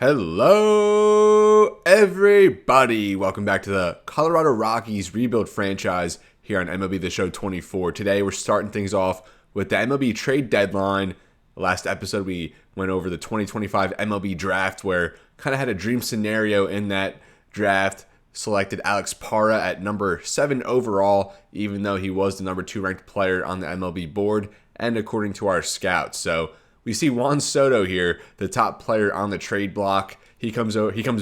Hello, everybody. Welcome back to the Colorado Rockies rebuild franchise here on MLB The Show 24. Today, we're starting things off with the MLB Trade Deadline. Last episode, we went over the 2025 MLB Draft, where kind of had a dream scenario in that draft. Selected Alex Parra at number 7 overall, even though he was the number 2 ranked player on the MLB board, and according to our scouts. So we see Juan Soto here, the top player on the trade block. He comes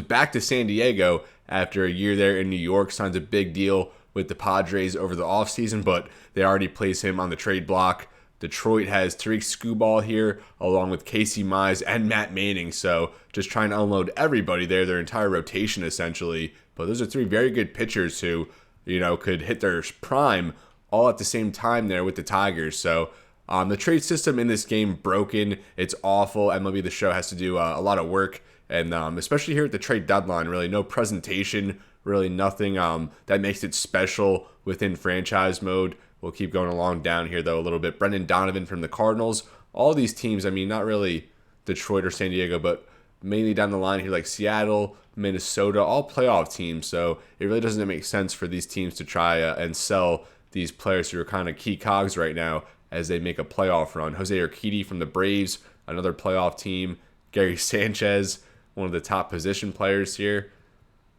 back to San Diego after a year there in New York, signs a big deal with the Padres over the offseason, but they already place him on the trade block. Detroit has Tariq Skubal here, along with Casey Mize and Matt Manning, so just trying to unload everybody there, their entire rotation essentially. But those are 3 very good pitchers who, could hit their prime all at the same time there with the Tigers. So the trade system in this game broken. It's awful. MLB The Show has to do a lot of work, and especially here at the trade deadline, really no presentation, really nothing that makes it special within franchise mode. We'll keep going along down here, though, a little bit. Brendan Donovan from the Cardinals. All these teams, not really Detroit or San Diego, but mainly down the line here like Seattle, Minnesota, all playoff teams. So it really doesn't make sense for these teams to try and sell these players who are kind of key cogs right now as they make a playoff run. Jose Urquidy from the Braves, another playoff team. Gary Sanchez, one of the top position players here.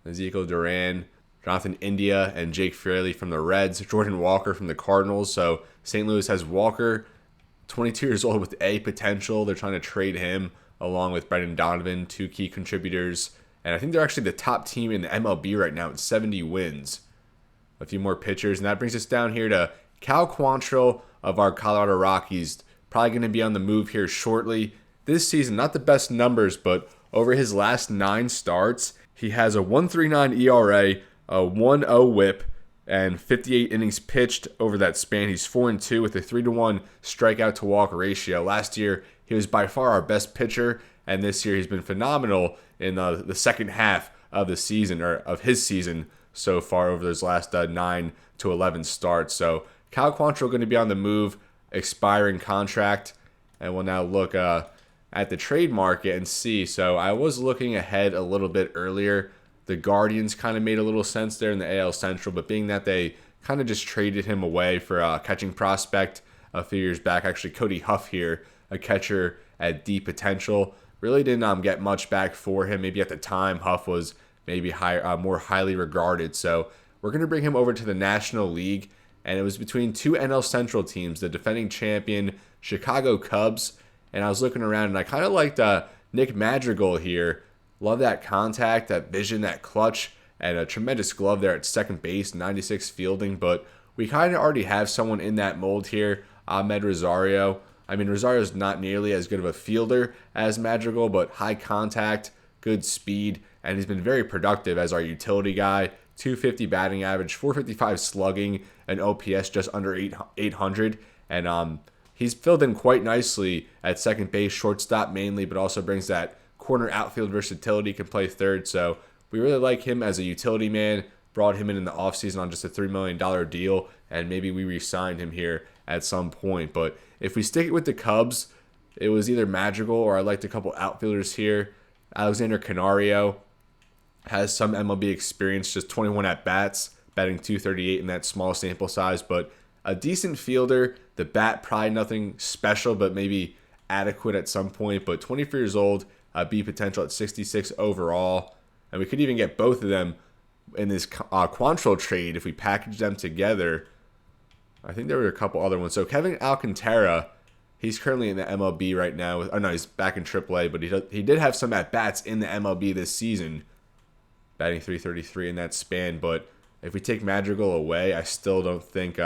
Ezekiel Duran, Jonathan India, and Jake Fraley from the Reds. Jordan Walker from the Cardinals. So St. Louis has Walker, 22 years old with A potential. They're trying to trade him along with Brendan Donovan, 2 key contributors. And I think they're actually the top team in the MLB right now at 70 wins. A few more pitchers, and that brings us down here to Cal Quantrill of our Colorado Rockies. Probably going to be on the move here shortly. This season, not the best numbers, but over his last 9 starts, he has a 1.39 ERA, a 1.0 WHIP, and 58 innings pitched over that span. He's 4-2 with a 3-to-1 strikeout to walk ratio. Last year, he was by far our best pitcher, and this year he's been phenomenal in the second half of the season, or of his season so far over those last 9 to 11 starts. So Cal Quantrill going to be on the move, expiring contract, and we'll now look at the trade market and see. So I was looking ahead a little bit earlier. The Guardians kind of made a little sense there in the AL Central, but being that they kind of just traded him away for a catching prospect a few years back, actually Cody Huff here, a catcher at D potential, really didn't get much back for him. Maybe at the time Huff was maybe more highly regarded. So we're going to bring him over to the National League, and it was between 2 NL Central teams, the defending champion Chicago Cubs, and I was looking around, and I kind of liked Nick Madrigal here. Love that contact, that vision, that clutch, and a tremendous glove there at second base, 96 fielding, but we kind of already have someone in that mold here, Ahmed Rosario. Rosario's not nearly as good of a fielder as Madrigal, but high contact, good speed, and he's been very productive as our utility guy. 250 batting average, 455 slugging, and OPS just under 800. And he's filled in quite nicely at second base, shortstop mainly, but also brings that corner outfield versatility, can play third. So we really like him as a utility man. Brought him in the offseason on just a $3 million deal, and maybe we re-signed him here at some point. But if we stick it with the Cubs, it was either Madrigal or I liked a couple outfielders here. Alexander Canario has some MLB experience, just 21 at-bats, batting .238 in that small sample size, but a decent fielder. The bat, probably nothing special, but maybe adequate at some point. But 24 years old, B potential at 66 overall. And we could even get both of them in this Quantrill trade if we package them together. I think there were a couple other ones. So Kevin Alcantara, he's currently in the MLB right now. He's back in AAA, but he did have some at-bats in the MLB this season, batting .333 in that span. But if we take Madrigal away, I still don't think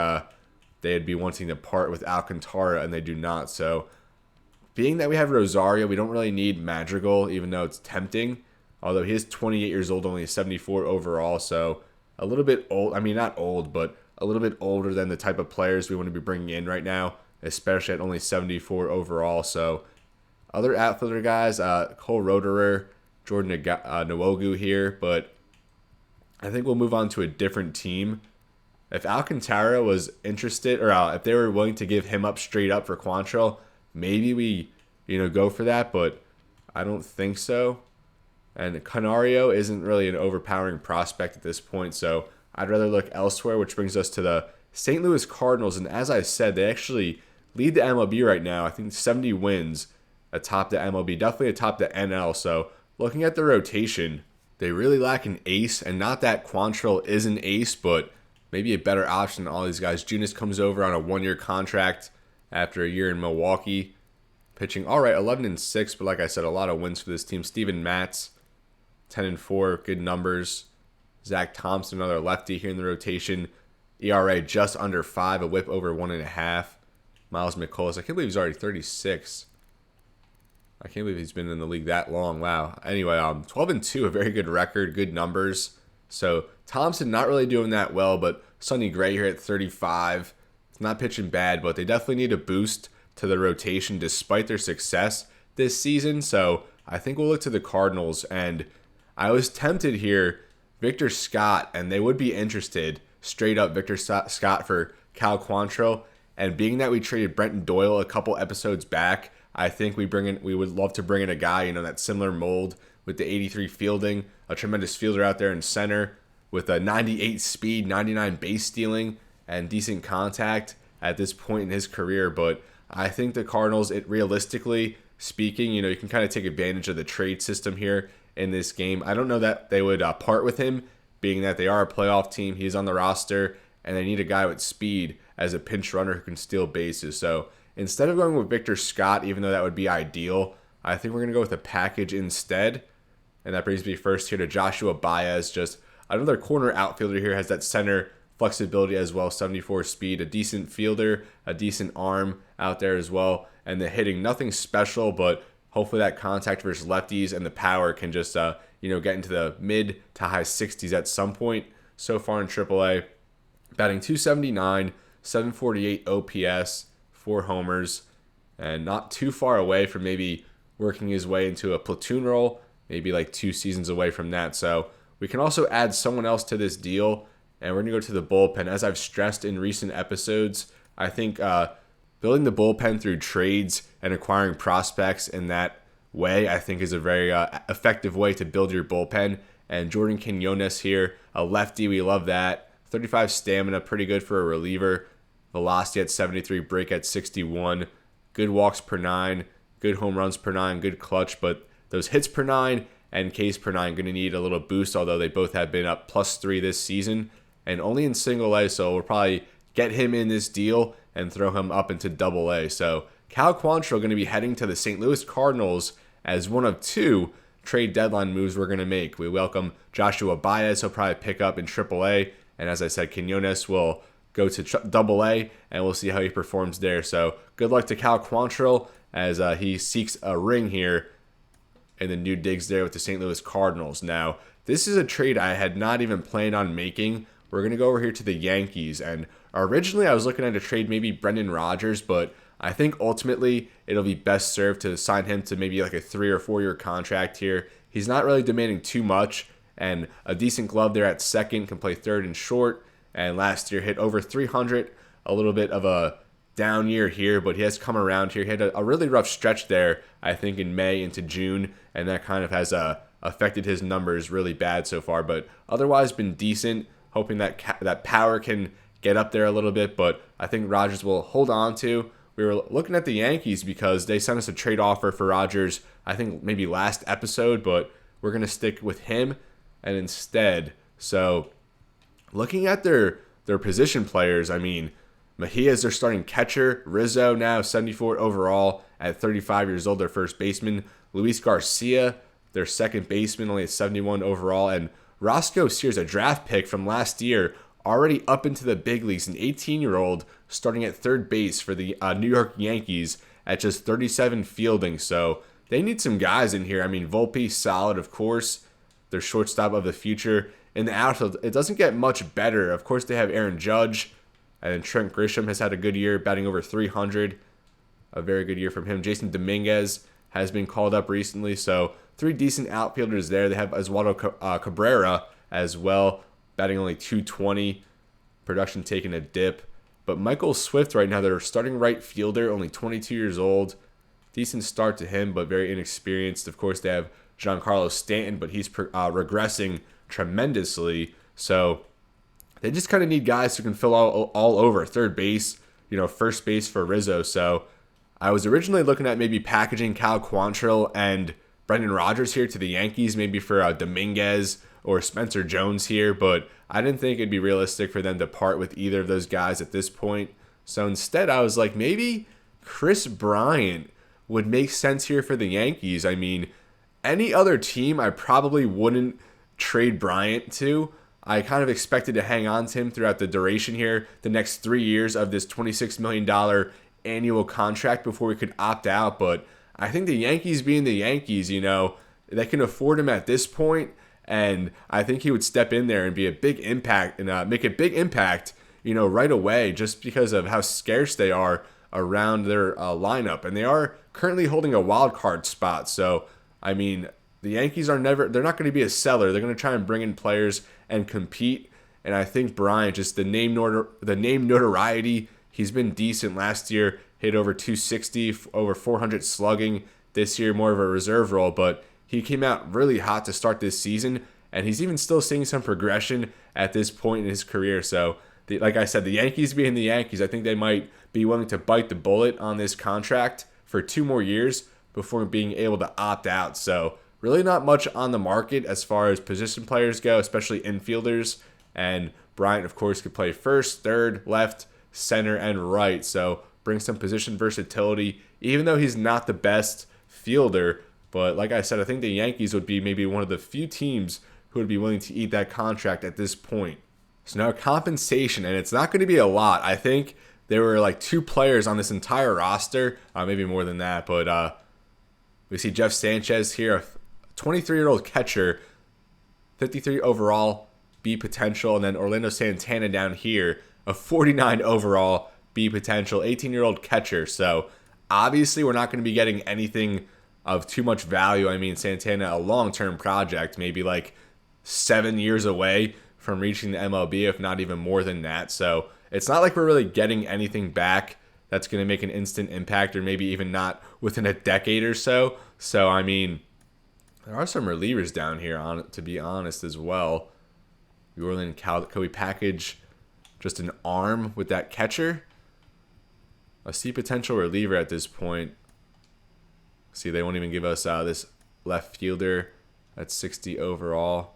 they'd be wanting to part with Alcantara, and they do not. So being that we have Rosario, we don't really need Madrigal, even though it's tempting. Although he is 28 years old, only 74 overall, so a little bit old. Not old, but a little bit older than the type of players we want to be bringing in right now, especially at only 74 overall. So other outfielder guys, Cole Roederer, Jordan Nwogu here, but I think we'll move on to a different team. If Alcantara was interested, or if they were willing to give him up straight up for Quantrill, maybe we, go for that, but I don't think so. And Canario isn't really an overpowering prospect at this point, so I'd rather look elsewhere, which brings us to the St. Louis Cardinals. And as I said, they actually lead the MLB right now. I think 70 wins atop the MLB, definitely atop the NL. So looking at the rotation, they really lack an ace, and not that Quantrill is an ace, but maybe a better option than all these guys. Junis comes over on a 1-year contract after a year in Milwaukee, pitching all right, 11-6, but like I said, a lot of wins for this team. Steven Matz, 10-4, good numbers. Zach Thompson, another lefty here in the rotation. ERA just under 5, a whip over 1.5. Miles McCullough, I can't believe he's already 36. I can't believe he's been in the league that long. Wow. Anyway, 12-2, a very good record, good numbers. So Thompson not really doing that well, but Sonny Gray here at 35. It's not pitching bad, but they definitely need a boost to the rotation despite their success this season. So I think we'll look to the Cardinals, and I was tempted here, Victor Scott, and they would be interested, straight up Victor Scott for Cal Quantrill. And being that we traded Brenton Doyle a couple episodes back, I think we would love to bring in a guy, that similar mold with the 83 fielding, a tremendous fielder out there in center with a 98 speed, 99 base stealing, and decent contact at this point in his career. But I think the Cardinals, realistically speaking, you can kind of take advantage of the trade system here in this game. I don't know that they would part with him, being that they are a playoff team. He's on the roster, and they need a guy with speed as a pinch runner who can steal bases. So instead of going with Victor Scott, even though that would be ideal, I think we're going to go with a package instead. And that brings me first here to Joshua Baez. Just another corner outfielder here, has that center flexibility as well, 74 speed, a decent fielder, a decent arm out there as well. And the hitting, nothing special, but hopefully that contact versus lefties and the power can just, get into the mid to high 60s at some point so far in AAA. Batting .279, 748 OPS, 4 homers, and not too far away from maybe working his way into a platoon role, maybe like 2 seasons away from that. So we can also add someone else to this deal, and we're going to go to the bullpen. As I've stressed in recent episodes, I think building the bullpen through trades and acquiring prospects in that way, I think is a very effective way to build your bullpen. And Jordan Quinones here, a lefty, we love that. 35 stamina, pretty good for a reliever. Velocity at 73, break at 61. Good walks per 9, good home runs per 9, good clutch. But those hits per 9 and Ks per 9 going to need a little boost, although they both have been up +3 this season. And only in single A, so we'll probably get him in this deal and throw him up into double A. So Cal Quantrill going to be heading to the St. Louis Cardinals as one of 2 trade deadline moves we're going to make. We welcome Joshua Baez, he'll probably pick up in Triple A. And as I said, Quinones will go to Double A, and we'll see how he performs there. So good luck to Cal Quantrill as he seeks a ring here in the new digs there with the St. Louis Cardinals. Now, this is a trade I had not even planned on making. We're going to go over here to the Yankees. And originally I was looking at a trade, maybe Brendan Rodgers, but I think ultimately it'll be best served to sign him to maybe like a 3 or 4 year contract here. He's not really demanding too much, and a decent glove there at second, can play third and short. And last year hit over 300, a little bit of a down year here, but he has come around here. He had a really rough stretch there, I think, in May into June, and that kind of has affected his numbers really bad so far. But otherwise been decent, hoping that that power can get up there a little bit, but I think Rodgers will hold on to. We were looking at the Yankees because they sent us a trade offer for Rodgers, I think maybe last episode, but we're going to stick with him and instead. So looking at their position players, I mean, Mejia's their starting catcher. Rizzo now 74 overall at 35 years old, their first baseman. Luis Garcia, their second baseman, only at 71 overall. And Roscoe Sears, a draft pick from last year, already up into the big leagues, an 18-year-old starting at third base for the New York Yankees at just 37 fielding. So they need some guys in here. I mean, Volpe, solid, of course. Their shortstop of the future. In the outfield, it doesn't get much better. Of course, they have Aaron Judge, and then Trent Grisham has had a good year, batting over 300. A very good year from him. Jason Dominguez has been called up recently, so 3 decent outfielders there. They have Oswaldo Cabrera as well, batting only 220. Production taking a dip. But Michael Swift right now, their starting right fielder, only 22 years old. Decent start to him, but very inexperienced. Of course, they have Giancarlo Stanton, but he's regressing tremendously. So they just kind of need guys who can fill all over third base, first base for Rizzo. So I was originally looking at maybe packaging Cal Quantrill and Brendan Rodgers here to the Yankees, maybe for Dominguez or Spencer Jones here, but I didn't think it'd be realistic for them to part with either of those guys at this point. So instead, I was like, maybe Chris Bryant would make sense here for the Yankees. I mean, any other team I probably wouldn't trade Bryant to. I kind of expected to hang on to him throughout the duration here, the next 3 years of this $26 million annual contract before we could opt out. But I think the Yankees being the Yankees, they can afford him at this point, and I think he would step in there and be a big impact and make a big impact, right away, just because of how scarce they are around their lineup. And they are currently holding a wild card spot. So, I mean, the Yankees they're not going to be a seller. They're going to try and bring in players and compete. And I think Bryant, just the name notoriety, he's been decent last year, hit over 260, over 400 slugging. This year, more of a reserve role, but he came out really hot to start this season, and he's even still seeing some progression at this point in his career. So, like I said, the Yankees being the Yankees, I think they might be willing to bite the bullet on this contract for 2 more years before being able to opt out. So, really not much on the market as far as position players go, especially infielders. And Bryant, of course, could play first, third, left, center, and right. So, bring some position versatility, even though he's not the best fielder. But like I said, I think the Yankees would be maybe one of the few teams who would be willing to eat that contract at this point. So now compensation, and it's not going to be a lot. I think there were like 2 players on this entire roster, maybe more than that. But we see Jeff Sanchez here, a 23-year-old catcher, 53 overall, B potential. And then Orlando Santana down here, a 49 overall, B potential, 18-year-old catcher. So obviously we're not going to be getting anything of too much value. I mean, Santana, a long-term project, maybe like 7 years away from reaching the MLB, if not even more than that. So it's not like we're really getting anything back that's going to make an instant impact, or maybe even not within a decade or so. So, I mean, there are some relievers down here, to be honest, as well. Could we package just an arm with that catcher? A C potential reliever at this point. See, they won't even give us this left fielder at 60 overall.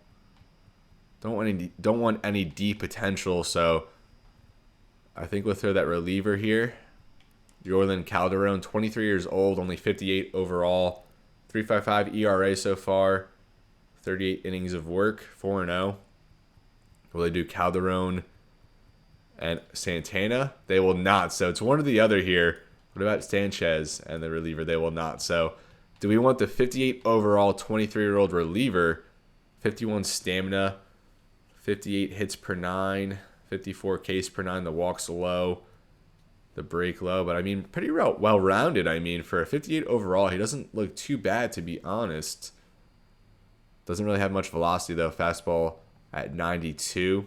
Don't want any D potential, so I think we'll throw that reliever here. Yorlin Calderon, 23 years old, only 58 overall, 3.55 ERA so far, 38 innings of work, 4-0. Will they do Calderon and Santana? They will not. So it's one or the other here. What about Sanchez and the reliever? They will not. So do we want the 58 overall 23-year-old reliever, 51 stamina, 58 hits per 9, 54 Ks per 9, the walks low, the break low. But, I mean, pretty well-rounded. I mean, for a 58 overall, he doesn't look too bad, to be honest. Doesn't really have much velocity, though. Fastball at 92.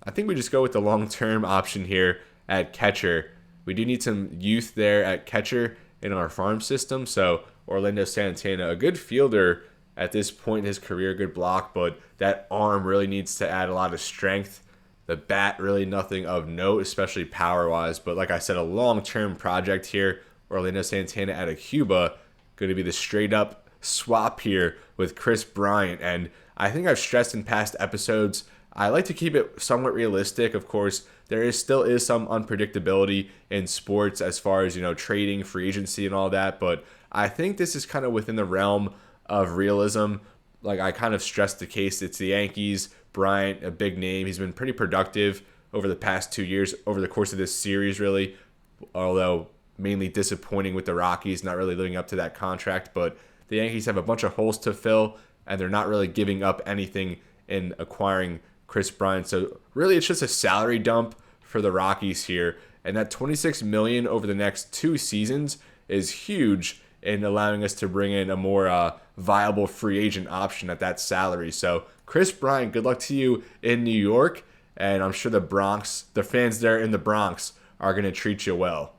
I think we just go with the long-term option here at catcher. We do need some youth there at catcher in our farm system. So Orlando Santana, a good fielder at this point in his career, good block, but that arm really needs to add a lot of strength. The bat, really nothing of note, especially power-wise. But like I said, a long-term project here. Orlando Santana out of Cuba, going to be the straight-up swap here with Chris Bryant. And I think I've stressed in past episodes, I like to keep it somewhat realistic. Of course, there still is some unpredictability in sports as far as, trading, free agency and all that. But I think this is kind of within the realm of realism. Like I kind of stressed the case. It's the Yankees. Bryant, a big name. He's been pretty productive over the past 2 years, over the course of this series, really. Although mainly disappointing with the Rockies, not really living up to that contract. But the Yankees have a bunch of holes to fill, and they're not really giving up anything in acquiring Chris Bryant. So really it's just a salary dump for the Rockies here. And that $26 million over the next 2 seasons is huge in allowing us to bring in a more viable free agent option at that salary. So Chris Bryant, good luck to you in New York. And I'm sure the fans there in the Bronx are going to treat you well.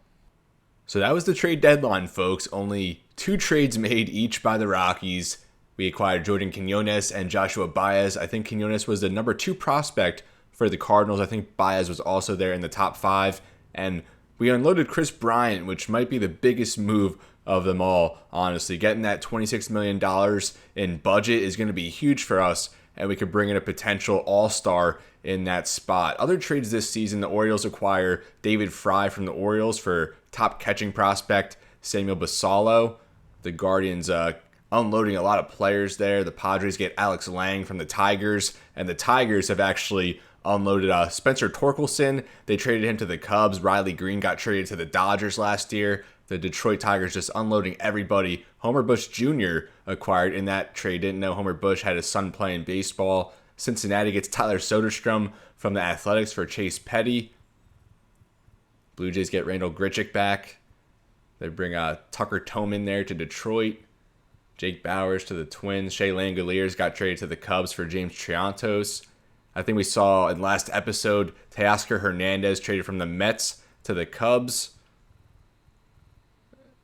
So that was the trade deadline, folks. Only 2 trades made each by the Rockies. We acquired Jordan Quinones and Joshua Baez. I think Quinones was the number 2 prospect for the Cardinals. I think Baez was also there in the top 5. And we unloaded Chris Bryant, which might be the biggest move of them all, honestly. Getting that $26 million in budget is going to be huge for us, and we could bring in a potential all-star in that spot. Other trades this season, the Orioles acquire David Fry from the Orioles for top catching prospect Samuel Basallo. The Guardians unloading a lot of players there. The Padres get Alex Lang from the Tigers, and the Tigers have actually unloaded Spencer Torkelson. They traded him to the Cubs. Riley Green got traded to the Dodgers last year. The Detroit Tigers just unloading everybody. Homer Bush Jr. acquired in that trade. Didn't know Homer Bush had his son playing baseball. Cincinnati gets Tyler Soderstrom from the Athletics for Chase Petty. Blue Jays get Randall Grichuk back. They bring Tucker Toman there to Detroit. Jake Bowers to the Twins. Shea Langoliers got traded to the Cubs for James Triantos. I think we saw in last episode, Teoscar Hernandez traded from the Mets to the Cubs.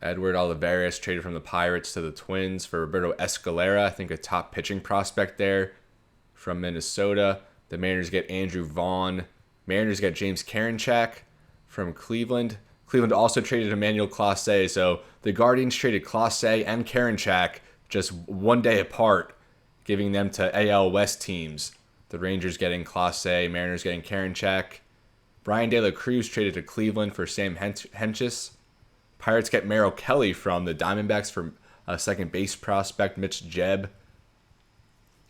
Edward Olivares traded from the Pirates to the Twins for Roberto Escalera, I think a top pitching prospect there from Minnesota. The Mariners get Andrew Vaughn. Mariners get James Karinchak from Cleveland. Cleveland also traded Emmanuel Clase, so the Guardians traded Clase and Karinchak just one day apart, giving them to AL West teams. The Rangers getting Clase, Mariners getting Karinchak. Brian De La Cruz traded to Cleveland for Sam Hentges. Pirates get Merrill Kelly from the Diamondbacks for a second base prospect, Mitch Jebb.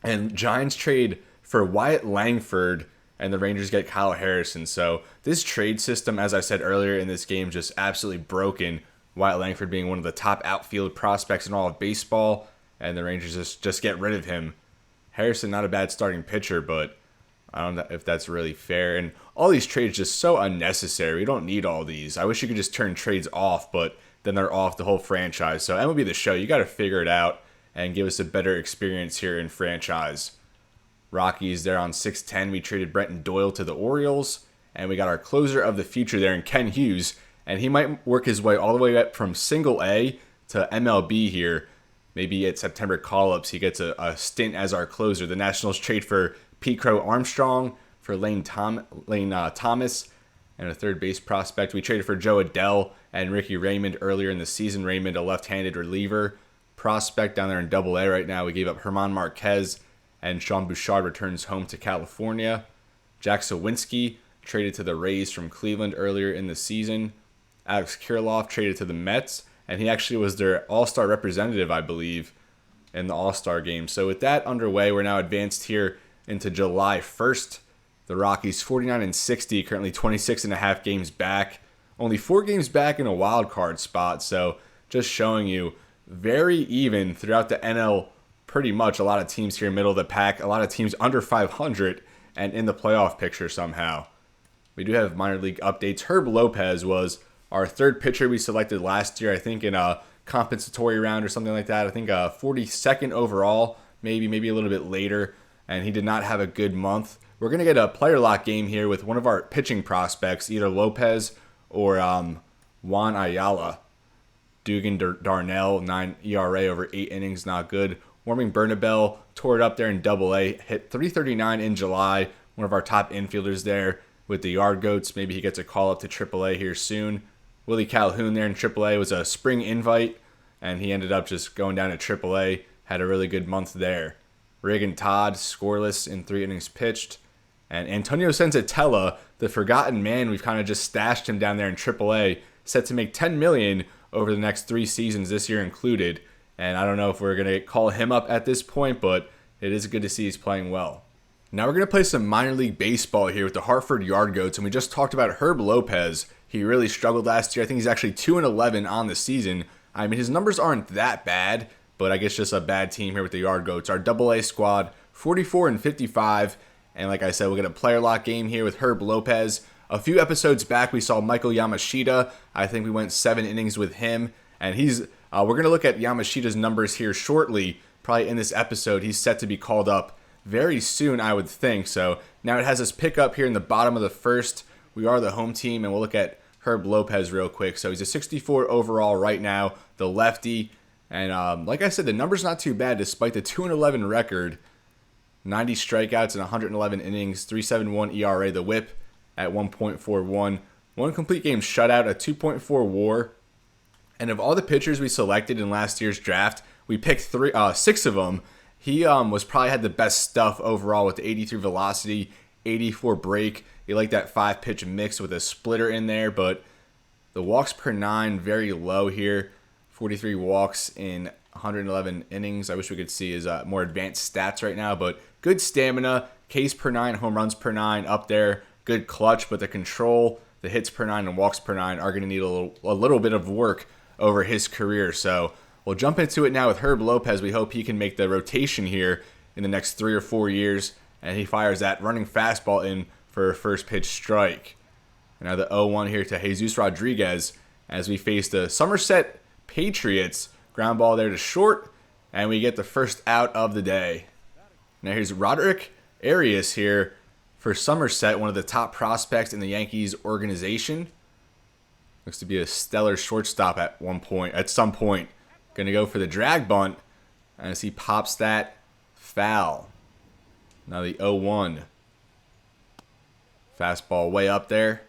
And Giants trade for Wyatt Langford, and the Rangers get Kyle Harrison. So this trade system, as I said earlier in this game, just absolutely broken. Wyatt Langford being one of the top outfield prospects in all of baseball, and the Rangers just get rid of him. Harrison, not a bad starting pitcher, but I don't know if that's really fair. And all these trades just so unnecessary. We don't need all these. I wish you could just turn trades off, but then they're off the whole franchise. So MLB The Show, you got to figure it out and give us a better experience here in franchise. Rockies, they're on 6-10. We traded Brenton Doyle to the Orioles, and we got our closer of the future there in Ken Hughes, and he might work his way all the way up from single A to MLB here. Maybe at September call-ups, he gets a stint as our closer. The Nationals trade for Pete Crow Armstrong for Lane Thomas and a third base prospect. We traded for Joe Adell and Ricky Raymond earlier in the season. Raymond, a left-handed reliever prospect down there in Double A right now. We gave up Herman Marquez, and Sean Bouchard returns home to California. Jack Sawinski traded to the Rays from Cleveland earlier in the season. Alex Kirilloff traded to the Mets, and he actually was their all-star representative, I believe, in the all-star game. So with that underway, we're now advanced here into July 1st. The Rockies 49-60, currently 26.5 games back. Only 4 games back in a wild card spot, so just showing you very even throughout the NL. Pretty much a lot of teams here middle of the pack, a lot of teams under 500 and in the playoff picture somehow. We do have minor league updates. Herb Lopez was our third pitcher we selected last year, I think in a compensatory round or something like that. I think 42nd overall, maybe a little bit later, and he did not have a good month. We're going to get a player lock game here with one of our pitching prospects, either Lopez or Juan Ayala. Dugan Darnell, 9 ERA over 8 innings, not good. Warming Bernabel tore it up there in Double A, hit .339 in July. One of our top infielders there with the Yard Goats. Maybe he gets a call up to Triple A here soon. Willie Calhoun there in Triple A was a spring invite, and he ended up just going down to Triple A. Had a really good month there. Reagan Todd, scoreless in 3 innings pitched. And Antonio Senzatella, the forgotten man, we've kind of just stashed him down there in Triple A, set to make $10 million over the next 3 seasons, this year included. And I don't know if we're going to call him up at this point, but it is good to see he's playing well. Now we're going to play some minor league baseball here with the Hartford Yard Goats, and we just talked about Herb Lopez. He really struggled last year. I think he's actually 2-11 on the season. I mean, his numbers aren't that bad, but I guess just a bad team here with the Yard Goats. Our Double A squad, 44-55, and like I said, we'll get a player lock game here with Herb Lopez. A few episodes back, we saw Michael Yamashita. I think we went 7 innings with him, and we're going to look at Yamashita's numbers here shortly, probably in this episode. He's set to be called up very soon, I would think. So now it has us pick up here in the bottom of the first. We are the home team, and we'll look at Herb Lopez real quick. So he's a 64 overall right now, the lefty, And like I said, the number's not too bad despite the 2-11 record. 90 strikeouts in 111 innings, 3.71 ERA, the whip at 1.41. One complete game shutout, a 2.4 WAR. And of all the pitchers we selected in last year's draft, we picked 6 of them. He was probably had the best stuff overall with the 83 velocity, 84 break. He liked that 5-pitch mix with a splitter in there, but the walks per 9 very low here. 43 walks in 111 innings. I wish we could see his more advanced stats right now, but good stamina, Ks per 9, home runs per 9 up there. Good clutch, but the control, the hits per 9 and walks per 9 are going to need a little bit of work over his career. So we'll jump into it now with Herb Lopez. We hope he can make the rotation here in the next 3 or 4 years, and he fires that running fastball in for a first pitch strike. And now the 0-1 here to Jesus Rodriguez as we face the Somerset Patriots. Ground ball there to short, and we get the first out of the day. Now here's Roderick Arias here for Somerset, one of the top prospects in the Yankees organization. Looks to be a stellar shortstop at some point. Going to go for the drag bunt as he pops that foul. Now the 0-1. Fastball way up there.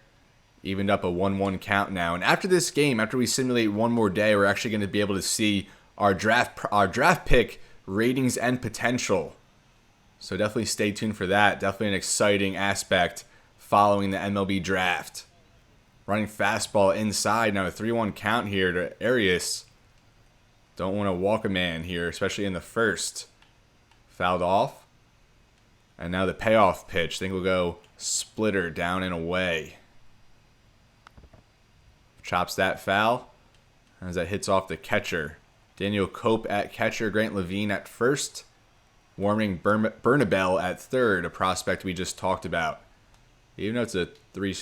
Evened up a 1-1 count now. And after this game, after we simulate one more day, we're actually going to be able to see our draft pick ratings and potential. So definitely stay tuned for that. Definitely an exciting aspect following the MLB draft. Running fastball inside. Now a 3-1 count here to Arias. Don't want to walk a man here, especially in the first. Fouled off. And now the payoff pitch. I think we'll go splitter down and away. Chops that foul as that hits off the catcher. Daniel Cope at catcher, Grant Levine at first. Warming Bernabel at third, a prospect we just talked about. Even though it's a 3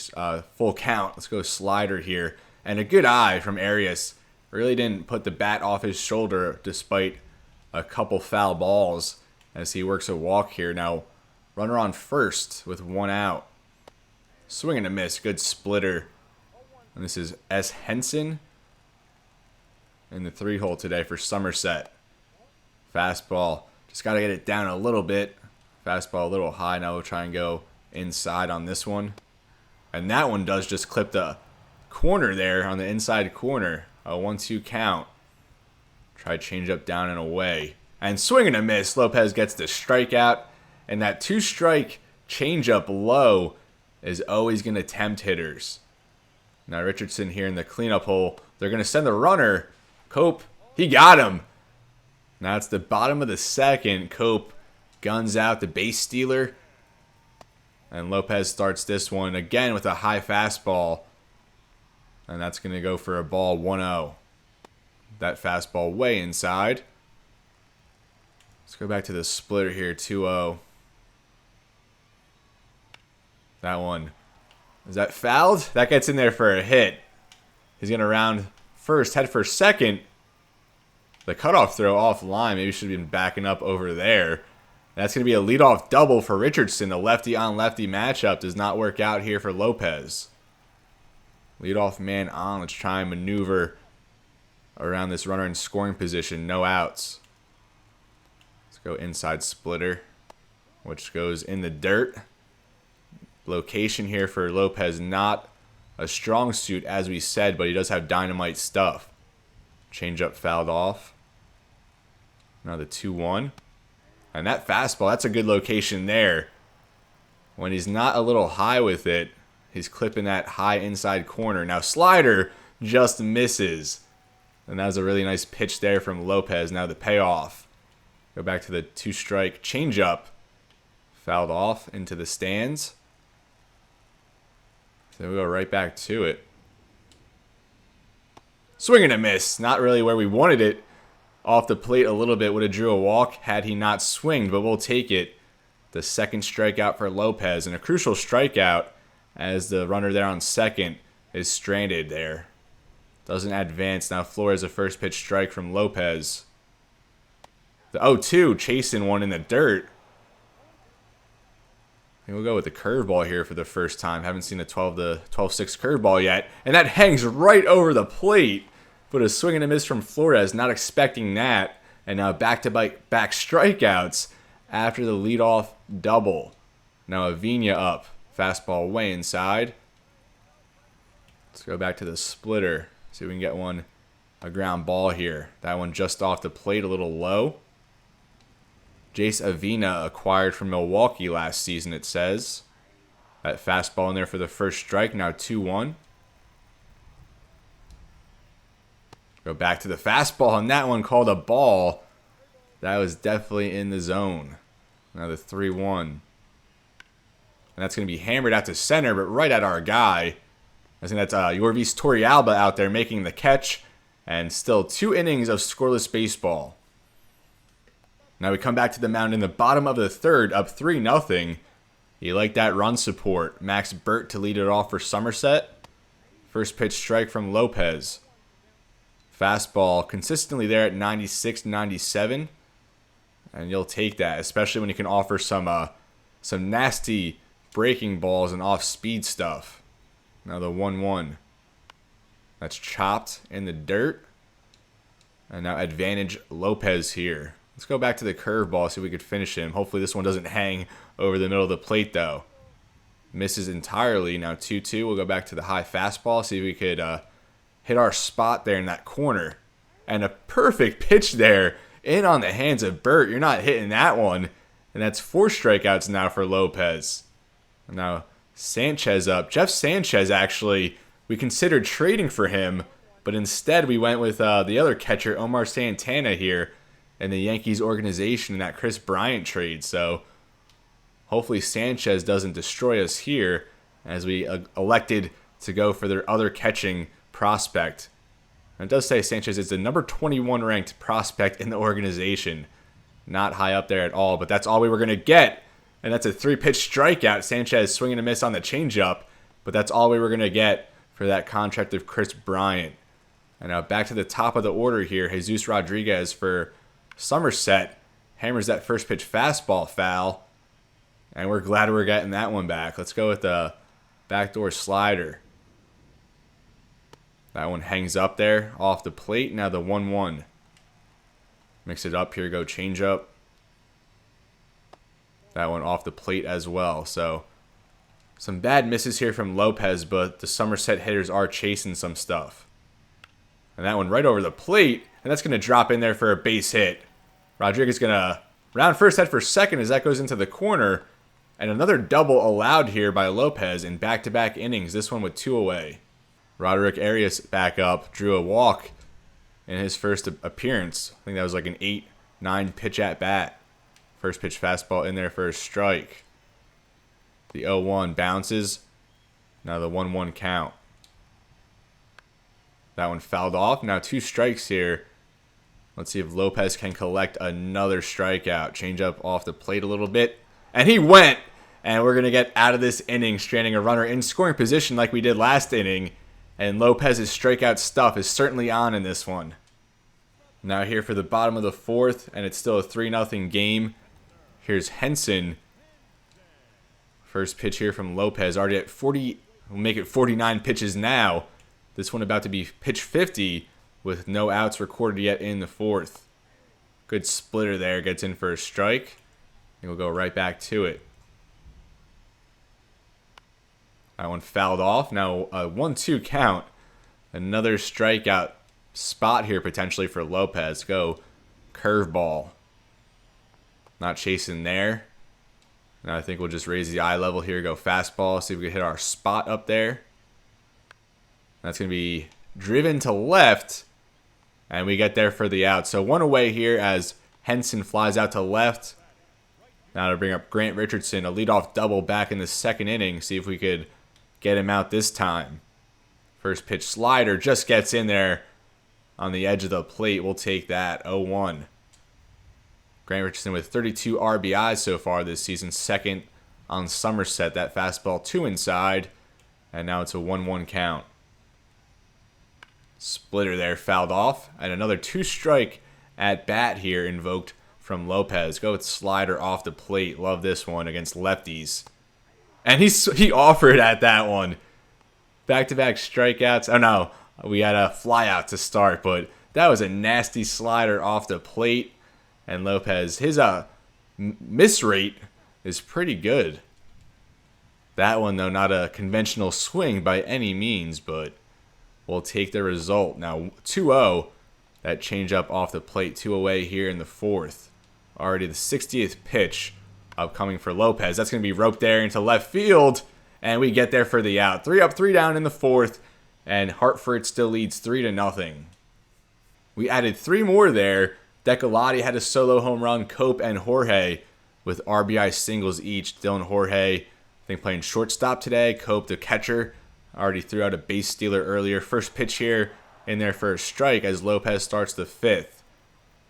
full count, let's go slider here. And a good eye from Arias. Really didn't put the bat off his shoulder despite a couple foul balls as he works a walk here. Now, runner on first with 1 out. Swing and a miss, good splitter. And this is S. Henson in the 3-hole today for Somerset. Fastball. Just got to get it down a little bit. Fastball a little high. Now we'll try and go inside on this one. And that one does just clip the corner there on the inside corner. A 1-2 count. Try change up down and away. And swing and a miss. Lopez gets the strikeout. And that 2-strike change up low is always going to tempt hitters. Now Richardson here in the cleanup hole. They're going to send the runner. Cope, he got him. Now it's the bottom of the second. Cope guns out the base stealer. And Lopez starts this one again with a high fastball. And that's going to go for a ball 1-0. That fastball way inside. Let's go back to the splitter here, 2-0. That one. Is that fouled? That gets in there for a hit. He's going to round first, head for second. The cutoff throw offline. Maybe should have been backing up over there. That's going to be a leadoff double for Richardson. The lefty-on-lefty matchup does not work out here for Lopez. Leadoff man on. Let's try and maneuver around this runner in scoring position. No outs. Let's go inside splitter, which goes in the dirt. Location here for Lopez, not a strong suit as we said, but he does have dynamite stuff. Changeup fouled off. Now the 2-1. And that fastball, that's a good location there. When he's not a little high with it, he's clipping that high inside corner. Now slider just misses. And that was a really nice pitch there from Lopez. Now the payoff. Go back to the 2-strike changeup. Fouled off into the stands. So we go right back to it. Swing and a miss. Not really where we wanted it. Off the plate a little bit. Would have drew a walk had he not swinged, but we'll take it. The second strikeout for Lopez. And a crucial strikeout as the runner there on second is stranded there. Doesn't advance. Now Flores a first pitch strike from Lopez. The 0-2 chasing one in the dirt. And we'll go with the curveball here for the first time. Haven't seen a 12-6 curveball yet. And that hangs right over the plate. but a swing and a miss from Flores, not expecting that. And now back-to-back strikeouts after the leadoff double. Now Avina up. Fastball way inside. Let's go back to the splitter. See if we can get one, a ground ball here. That one just off the plate, a little low. Jace Avina acquired from Milwaukee last season, it says. That fastball in there for the first strike, now 2-1. Go back to the fastball, and that one called a ball. That was definitely in the zone. Now the 3-1. And that's going to be hammered out to center, but right at our guy. I think that's Yorvis Torrealba out there making the catch. And still 2 innings of scoreless baseball. Now we come back to the mound in the bottom of the third, up 3-0. You like that run support. Max Burt to lead it off for Somerset. First pitch strike from Lopez. Fastball consistently there at 96, 97. And you'll take that, especially when you can offer some nasty breaking balls and off-speed stuff. Now the 1-1. That's chopped in the dirt. And now advantage Lopez here. Let's go back to the curveball, see if we could finish him. Hopefully this one doesn't hang over the middle of the plate, though. Misses entirely. Now 2-2. We'll go back to the high fastball, see if we could hit our spot there in that corner. And a perfect pitch there in on the hands of Burt. You're not hitting that one. And that's 4 strikeouts now for Lopez. Now Sanchez up. Jeff Sanchez, actually, we considered trading for him, but instead we went with the other catcher, Omar Santana, here in the Yankees organization in that Chris Bryant trade. So hopefully Sanchez doesn't destroy us here as we elected to go for their other catching prospect. And it does say Sanchez is the number 21 ranked prospect in the organization. Not high up there at all, but that's all we were going to get. And that's a 3-pitch strikeout. Sanchez swinging a miss on the changeup, but that's all we were going to get for that contract of Chris Bryant. And now back to the top of the order here. Jesus Rodriguez for Somerset hammers that first pitch fastball foul. And we're glad we're getting that one back. Let's go with the backdoor slider. That one hangs up there off the plate. Now the 1-1. Mix it up here. Go changeup. That one off the plate as well. So some bad misses here from Lopez, but the Somerset hitters are chasing some stuff. And that one right over the plate. And that's going to drop in there for a base hit. Rodriguez going to round first, head for second as that goes into the corner. And another double allowed here by Lopez in back-to-back innings. This one with 2 away. Roderick Arias back up. Drew a walk in his first appearance. I think that was like an 8-9 pitch at bat. First pitch fastball in there for a strike. The 0-1 bounces. Now the 1-1 count. That one fouled off. Now 2 strikes here. Let's see if Lopez can collect another strikeout. Change up off the plate a little bit. And he went. And we're going to get out of this inning stranding a runner in scoring position like we did last inning. And Lopez's strikeout stuff is certainly on in this one. Now here for the bottom of the 4th. And it's still a 3-0 game. Here's Henson. First pitch here from Lopez. Already at 40. We'll make it 49 pitches now. This one about to be pitch 50 with no outs recorded yet in the 4th. Good splitter there. Gets in for a strike. And we'll go right back to it. That one fouled off. Now a 1-2 count. Another strikeout spot here potentially for Lopez. Go curveball. Not chasing there. Now I think we'll just raise the eye level here. Go fastball. See if we can hit our spot up there. That's going to be driven to left. And we get there for the out. So 1 away here as Henson flies out to left. Now to bring up Grant Richardson. A leadoff double back in the 2nd inning. See if we could get him out this time. First pitch slider just gets in there on the edge of the plate. We'll take that. 0-1. Grant Richardson with 32 RBIs so far this season. 2nd on Somerset. That fastball 2 inside. And now it's a 1-1 count. Splitter there fouled off. And another 2-strike at bat here invoked from Lopez. Go with slider off the plate. Love this one against lefties. And he offered at that one. Back-to-back strikeouts. Oh, no. We had a fly out to start, but that was a nasty slider off the plate. And Lopez, his miss rate is pretty good. That one, though, not a conventional swing by any means, but we'll take the result. Now, 2-0, that changeup off the plate, 2 away here in the fourth. Already the 60th pitch upcoming for Lopez. That's going to be roped there into left field, and we get there for the out. 3 up, 3 down in the fourth, and Hartford still leads 3-0. We added 3 more there. Decalotti had a solo home run, Cope and Jorge with RBI singles each. Dylan Jorge, I think, playing shortstop today. Cope, the catcher, already threw out a base stealer earlier. First pitch here in there for a strike as Lopez starts the fifth.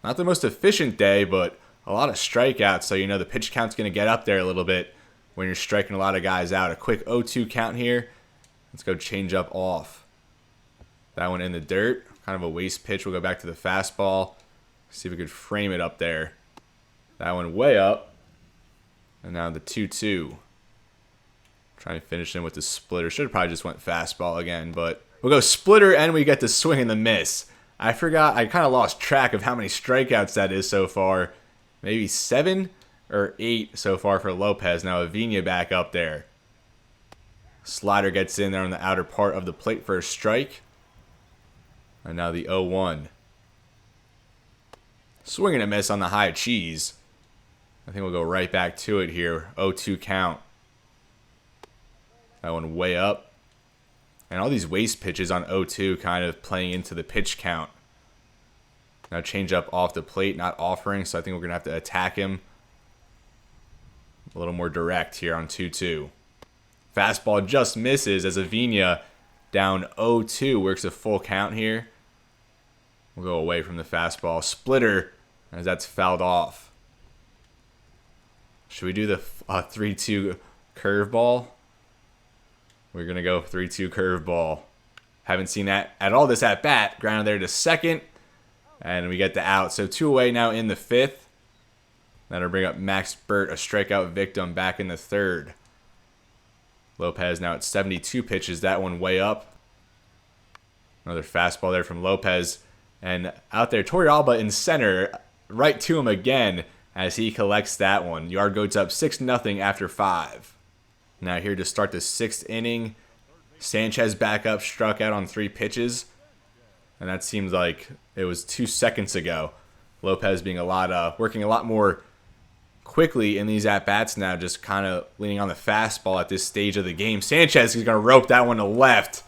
Not the most efficient day, but a lot of strikeouts, so you know the pitch count's going to get up there a little bit when you're striking a lot of guys out. A quick 0-2 count here. Let's go change up off. That one in the dirt. Kind of a waste pitch. We'll go back to the fastball. See if we could frame it up there. That one way up. And now the 2-2. Trying to finish in with the splitter. Should have probably just went fastball again, but we'll go splitter and we get the swing and the miss. I forgot. I kind of lost track of how many strikeouts that is so far. Maybe 7 or 8 so far for Lopez. Now Avina back up there. Slider gets in there on the outer part of the plate for a strike. And now the 0-1. Swing and a miss on the high cheese. I think we'll go right back to it here. 0-2 count. That one way up. And all these waste pitches on 0-2 kind of playing into the pitch count. Now change up off the plate, not offering, so I think we're going to have to attack him a little more direct here on 2-2. Fastball just misses as Avina down 0-2. Works a full count here. We'll go away from the fastball. Splitter as that's fouled off. Should we do the 3-2 curveball? We're going to go 3-2 curveball. Haven't seen that at all this at bat. Grounded there to second. And we get the out. So 2 away now in the fifth. That'll bring up Max Burt, a strikeout victim, back in the third. Lopez now at 72 pitches. That one way up. Another fastball there from Lopez. And out there, Torrealba in center. Right to him again as he collects that one. Yard goes up 6-0 after 5. Now here to start the 6th inning. Sanchez back up, struck out on 3 pitches. And that seems like it was 2 seconds ago. Lopez being working a lot more quickly in these at-bats now, just kind of leaning on the fastball at this stage of the game. Sanchez is going to rope that one to left.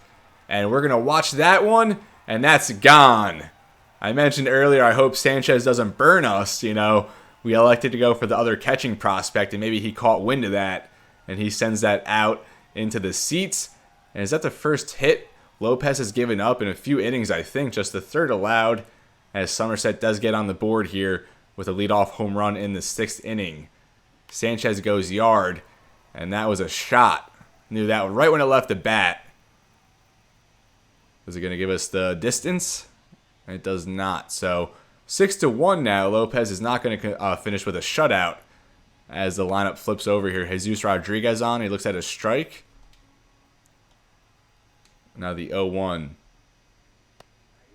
And we're going to watch that one, and that's gone. I mentioned earlier, I hope Sanchez doesn't burn us. You know, we elected to go for the other catching prospect, and maybe he caught wind of that, and he sends that out into the seats. And is that the first hit Lopez has given up in a few innings, I think? Just the third allowed, as Somerset does get on the board here with a leadoff home run in the 6th inning. Sanchez goes yard, and that was a shot. Knew that one right when it left the bat. Was it going to give us the distance? It does not. So 6-1 now. Lopez is not going to finish with a shutout as the lineup flips over here. Jesus Rodriguez on. He looks at a strike. Now the 0-1.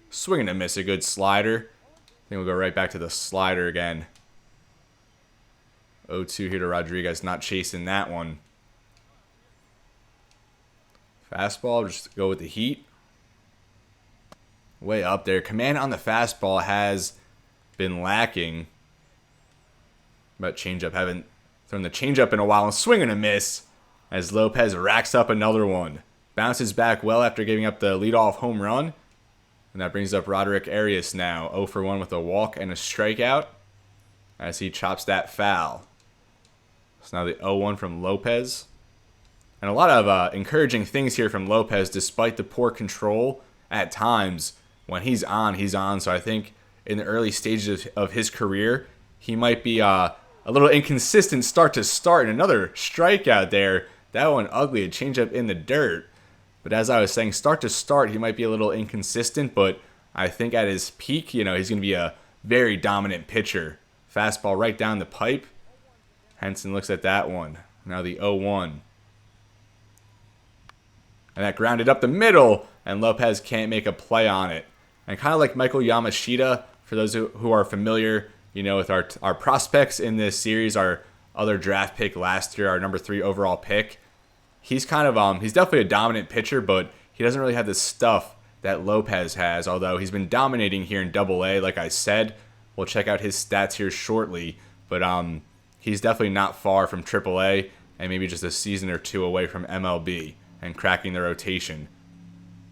Swing and a miss. A good slider. I think we'll go right back to the slider again. 0-2 here to Rodriguez. Not chasing that one. Fastball. Just go with the heat. Way up there. Command on the fastball has been lacking. But changeup, haven't thrown the changeup in a while. And swing and a miss as Lopez racks up another one. Bounces back well after giving up the leadoff home run. And that brings up Roderick Arias now. 0 for 1 with a walk and a strikeout as he chops that foul. So now the 0-1 from Lopez. And a lot of encouraging things here from Lopez despite the poor control at times. When he's on, he's on. So I think in the early stages of his career, he might be a little inconsistent start to start. And another strikeout there. That one ugly, a changeup in the dirt. But as I was saying, start to start, he might be a little inconsistent. But I think at his peak, you know, he's going to be a very dominant pitcher. Fastball right down the pipe. Henson looks at that one. Now the 0-1. And that grounded up the middle and Lopez can't make a play on it. And kind of like Michael Yamashita, for those who are familiar, with our prospects in this series, our other draft pick last year, our number 3 overall pick. He's kind of he's definitely a dominant pitcher, but he doesn't really have the stuff that Lopez has, although he's been dominating here in Double-A, like I said. We'll check out his stats here shortly, but he's definitely not far from Triple-A and maybe just a season or 2 away from MLB and cracking the rotation.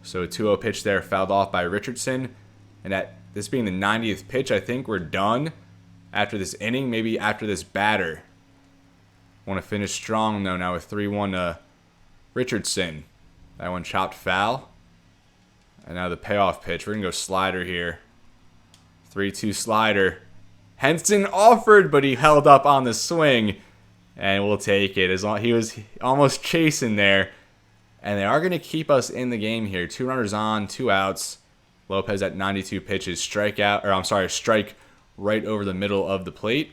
So a 2-0 pitch there fouled off by Richardson, and at this being the 90th pitch, I think we're done after this inning, maybe after this batter. Want to finish strong, though, now with 3-1 to Richardson. That one chopped foul. And now the payoff pitch. We're going to go slider here. 3-2 slider. Henson offered, but he held up on the swing. And we'll take it. He was almost chasing there. And they are going to keep us in the game here. 2 runners on, 2 outs. Lopez at 92 pitches. Strike right over the middle of the plate.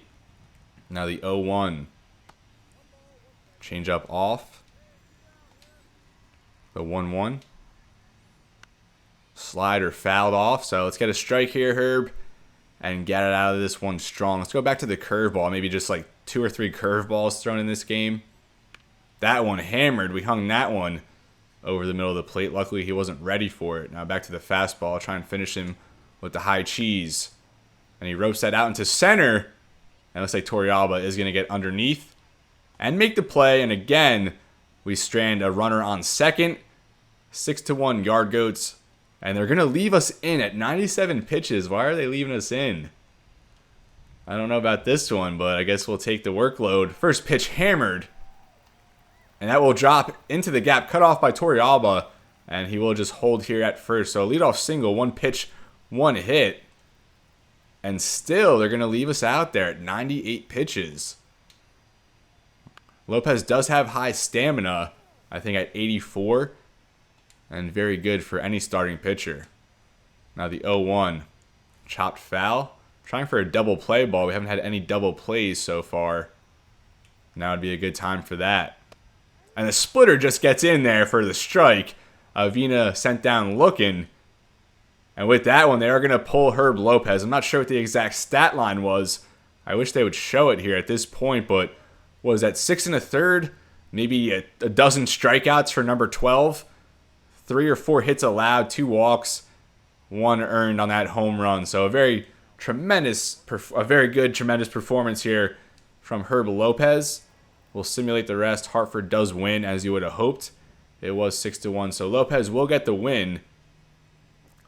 Now the 0-1. Change up off. The 1-1. Slider fouled off. So let's get a strike here, Herb, and get it out of this one strong. Let's go back to the curveball. Maybe just like 2 or 3 curveballs thrown in this game. That one hammered. We hung that one over the middle of the plate. Luckily, he wasn't ready for it. Now back to the fastball. Try and finish him with the high cheese. And he ropes that out into center. And it looks like Torrealba is going to get underneath and make the play. And again, we strand a runner on second. 6-1 Yard Goats. And they're going to leave us in at 97 pitches. Why are they leaving us in? I don't know about this one, but I guess we'll take the workload. First pitch hammered. And that will drop into the gap, cut off by Torrealba. And he will just hold here at first. So a leadoff single, 1 pitch, 1 hit. And still, they're going to leave us out there at 98 pitches. Lopez does have high stamina, I think at 84. And very good for any starting pitcher. Now the 0-1. Chopped foul. Trying for a double play ball. We haven't had any double plays so far. Now would be a good time for that. And the splitter just gets in there for the strike. Avina sent down looking. And with that one, they are going to pull Herb Lopez. I'm not sure what the exact stat line was. I wish they would show it here at this point, but was that 6 1/3? Maybe a dozen strikeouts for number 12. 3 or 4 hits allowed, 2 walks, 1 earned on that home run. So a very good, tremendous performance here from Herb Lopez. We'll simulate the rest. Hartford does win, as you would have hoped. It was 6-1, so Lopez will get the win.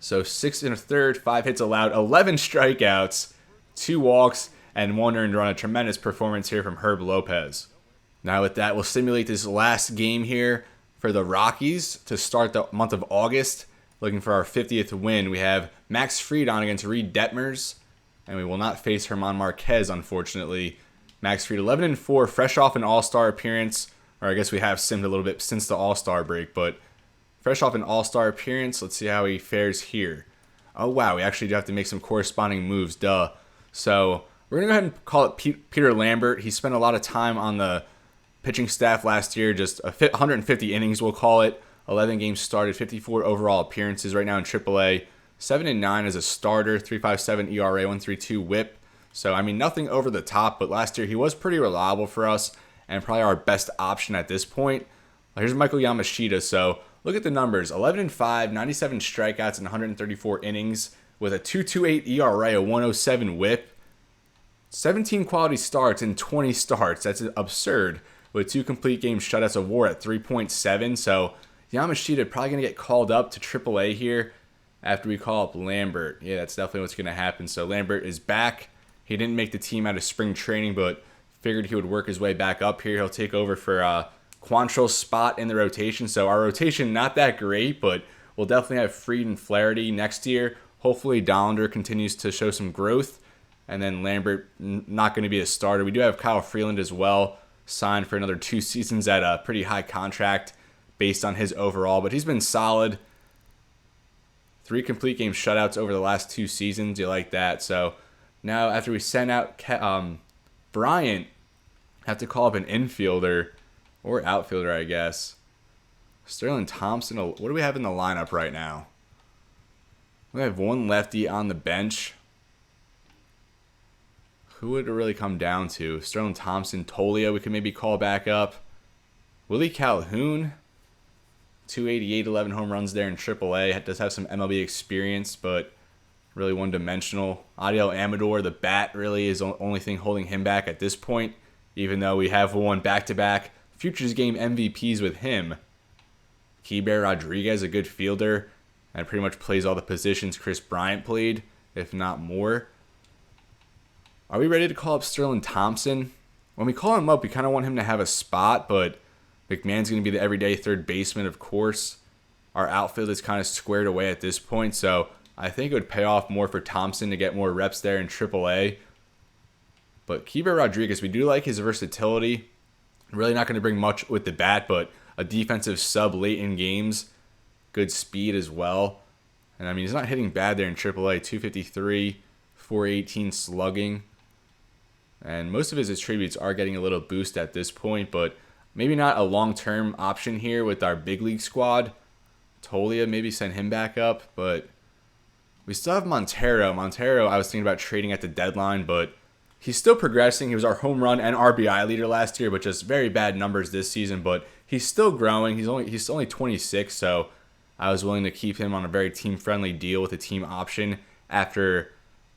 So 6 1/3, 5 hits allowed, 11 strikeouts, 2 walks, and 1 earned run. A tremendous performance here from Herb Lopez. Now with that, we'll simulate this last game here for the Rockies to start the month of August. Looking for our 50th win. We have Max Fried on against Reed Detmers, and we will not face Herman Marquez, unfortunately. Max Fried 11-4, fresh off an All-Star appearance, or I guess we have simmed a little bit since the All-Star break, but fresh off an All-Star appearance. Let's see how he fares here. Oh, wow, we actually do have to make some corresponding moves, duh. So we're going to go ahead and call it Peter Lambert. He spent a lot of time on the pitching staff last year, just 150 innings, we'll call it. 11 games started, 54 overall appearances right now in AAA. 7-9 as a starter, 3.57 ERA, 1.32 WHIP. So, I mean, nothing over the top, but last year he was pretty reliable for us and probably our best option at this point. Here's Michael Yamashita. So, look at the numbers. 11-5, 97 strikeouts in 134 innings with a 2.28 ERA, a 1.07 WHIP. 17 quality starts in 20 starts. That's absurd. With 2 complete game shutouts, a WAR at 3.7. So, Yamashita probably going to get called up to AAA here after we call up Lambert. Yeah, that's definitely what's going to happen. So, Lambert is back. He didn't make the team out of spring training, but figured he would work his way back up here. He'll take over for Quantrill's spot in the rotation. So our rotation, not that great, but we'll definitely have Fried and Flaherty next year. Hopefully Dollander continues to show some growth. And then Lambert, not going to be a starter. We do have Kyle Freeland as well, signed for another 2 seasons at a pretty high contract based on his overall. But he's been solid. 3 complete game shutouts over the last 2 seasons. You like that. So now, after we send out Bryant, have to call up an infielder or outfielder, I guess. Sterling Thompson. What do we have in the lineup right now? We have one lefty on the bench. Who would it really come down to? Sterling Thompson, Tolio, we could maybe call back up. Willie Calhoun, 288, 11 home runs there in AAA. Does have some MLB experience, but really one-dimensional. Adiel Amador, the bat, really is the only thing holding him back at this point, even though we have won back-to-back Futures Game MVPs with him. Keibert Rodriguez, a good fielder, and pretty much plays all the positions Chris Bryant played, if not more. Are we ready to call up Sterling Thompson? When we call him up, we kind of want him to have a spot, but McMahon's going to be the everyday third baseman, of course. Our outfield is kind of squared away at this point, so I think it would pay off more for Thompson to get more reps there in AAA. But Keibert Rodriguez, we do like his versatility. Really not going to bring much with the bat, but a defensive sub late in games. Good speed as well. And I mean, he's not hitting bad there in AAA. 253, 418 slugging. And most of his attributes are getting a little boost at this point, but maybe not a long-term option here with our big league squad. Tolia, maybe send him back up, but we still have Montero. Montero, I was thinking about trading at the deadline, but he's still progressing. He was our home run and RBI leader last year, but just very bad numbers this season. But he's still growing. He's only 26, so I was willing to keep him on a very team-friendly deal with a team option after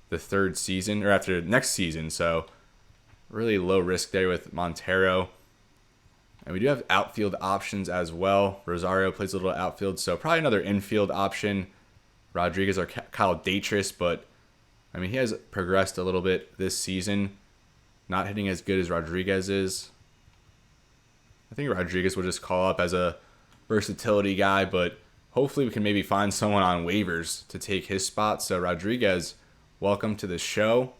the third season, or after next season. So really low risk there with Montero. And we do have outfield options as well. Rosario plays a little outfield, so probably another infield option. Rodriguez or Kyle Datris, but I mean, he has progressed a little bit this season. Not hitting as good as Rodriguez is. I think Rodriguez will just call up as a versatility guy, but hopefully we can maybe find someone on waivers to take his spot. So Rodriguez, welcome to the show.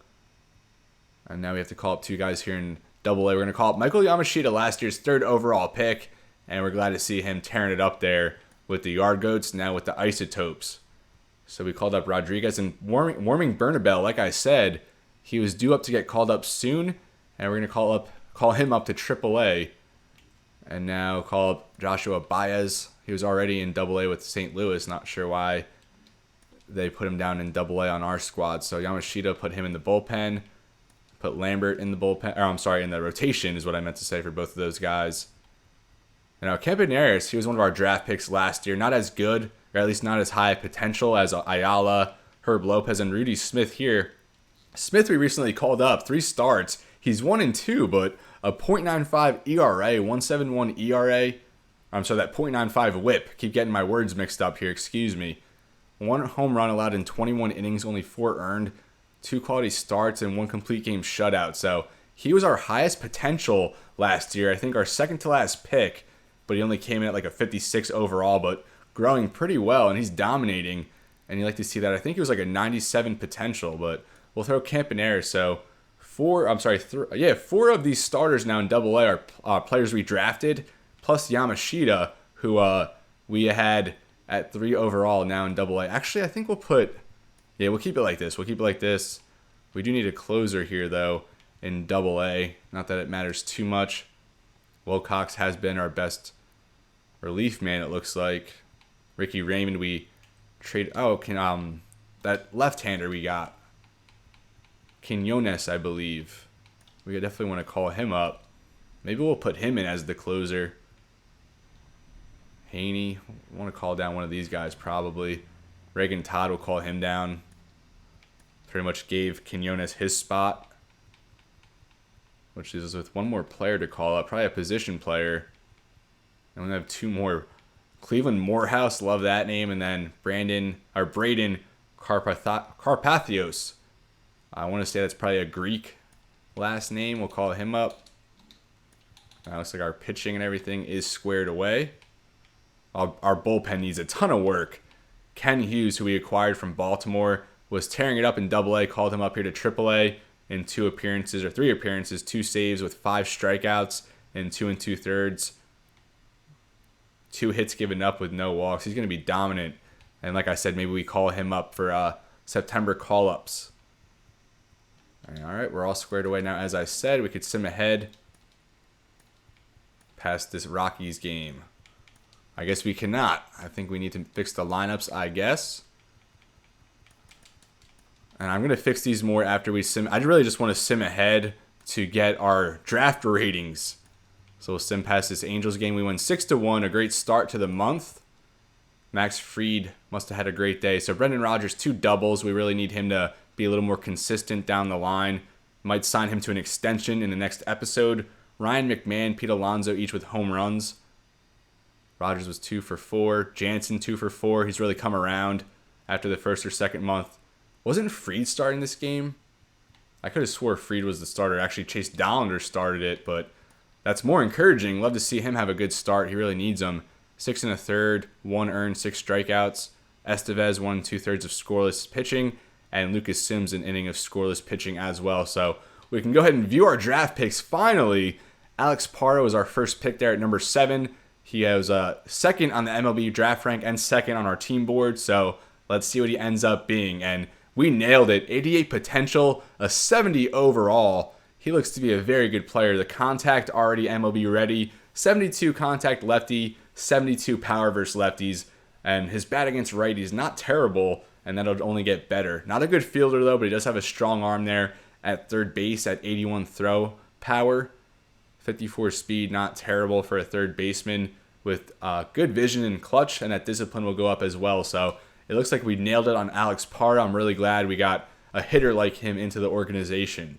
And now we have to call up two guys here in Double A. We're going to call up Michael Yamashita, last year's 3rd overall pick, and we're glad to see him tearing it up there with the Yard Goats, now with the Isotopes. So we called up Rodriguez, and warming Bernabel, like I said, he was due up to get called up soon, and we're going to call him up to AAA, and now call up Joshua Baez. He was already in Double A with St. Louis. Not sure why they put him down in Double A on our squad. So Yamashita, put him in the bullpen. Put Lambert in the bullpen. Or I'm sorry, in the rotation is what I meant to say for both of those guys. And now Campaneris, he was one of our draft picks last year. Not as good, or at least not as high potential as Ayala, Herb Lopez, and Rudy Smith here. Smith we recently called up, 3 starts. He's 1-2, but a .95 ERA, 1.71 ERA. I'm sorry, that .95 whip. Keep getting my words mixed up here, excuse me. 1 home run allowed in 21 innings, only 4 earned. 2 quality starts and 1 complete game shutout. So he was our highest potential last year. I think our second to last pick, but he only came in at like a 56 overall, but growing pretty well, and he's dominating. And you like to see that. I think he was like a 97 potential, but we'll throw Campaneris. So 4 of these starters now in Double A are players we drafted, plus Yamashita, who we had at 3 overall now in Double A. Actually, I think we'll keep it like this. We do need a closer here, though, in Double A. Not that it matters too much. Wilcox has been our best relief man, it looks like. Ricky Raymond, we trade. That left-hander we got, Quinones, I believe. We definitely want to call him up. Maybe we'll put him in as the closer. Haney, I want to call down one of these guys probably. Reagan Todd will call him down. Pretty much gave Quinones his spot, which is with one more player to call up, probably a position player. And we have 2 more. Cleveland Morehouse, love that name, and then Braden Carpathios. I want to say that's probably a Greek last name. We'll call him up. Looks like our pitching and everything is squared away. Our bullpen needs a ton of work. Ken Hughes, who we acquired from Baltimore, was tearing it up in Double A, called him up here to Triple A in 3 appearances, 2 saves with 5 strikeouts and 2 2/3. 2 hits given up with no walks. He's going to be dominant. And like I said, maybe we call him up for September call-ups. All right, we're all squared away now. As I said, we could sim ahead past this Rockies game. I guess we cannot. I think we need to fix the lineups, I guess. And I'm going to fix these more after we sim. I really just want to sim ahead to get our draft ratings. So we'll sim past this Angels game. We won 6-1, a great start to the month. Max Fried must have had a great day. So Brendan Rodgers, 2 doubles. We really need him to be a little more consistent down the line. Might sign him to an extension in the next episode. Ryan McMahon, Pete Alonso, each with home runs. Rodgers was 2 for 4. Jansen 2 for 4. He's really come around after the first or second month. Wasn't Fried starting this game? I could have swore Fried was the starter. Actually, Chase Dollander started it, but that's more encouraging. Love to see him have a good start. He really needs them. 6 1/3, 1 earned, 6 strikeouts. Estevez 1 2/3 of scoreless pitching, and Lucas Sims an inning of scoreless pitching as well. So we can go ahead and view our draft picks finally. Alex Parra was our first pick there at number 7. He was second on the MLB draft rank and second on our team board. So let's see what he ends up being. And we nailed it. 88 potential, a 70 overall. He looks to be a very good player. The contact already MLB ready. 72 contact lefty, 72 power versus lefties. And his bat against righties, not terrible, and that'll only get better. Not a good fielder, though, but he does have a strong arm there at third base at 81 throw power. 54 speed, not terrible for a third baseman, with good vision and clutch, and that discipline will go up as well. So it looks like we nailed it on Alex Parra. I'm really glad we got a hitter like him into the organization.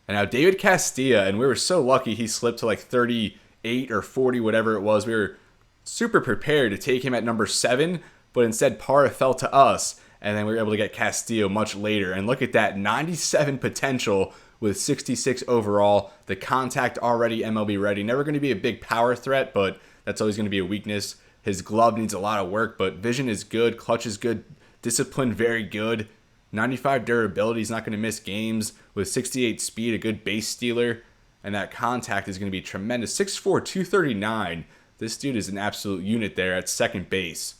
And now David Castilla, and we were so lucky he slipped to like 38 or 40, whatever it was. We were super prepared to take him at number 7, but instead Parra fell to us, and then we were able to get Castillo much later. And look at that, 97 potential with 66 overall. The contact already MLB ready. Never going to be a big power threat, but that's always going to be a weakness. His glove needs a lot of work, but vision is good, clutch is good, discipline very good. 95 durability, he's not going to miss games. With 68 speed, a good base stealer, and that contact is going to be tremendous. 6'4", 239. This dude is an absolute unit there at second base.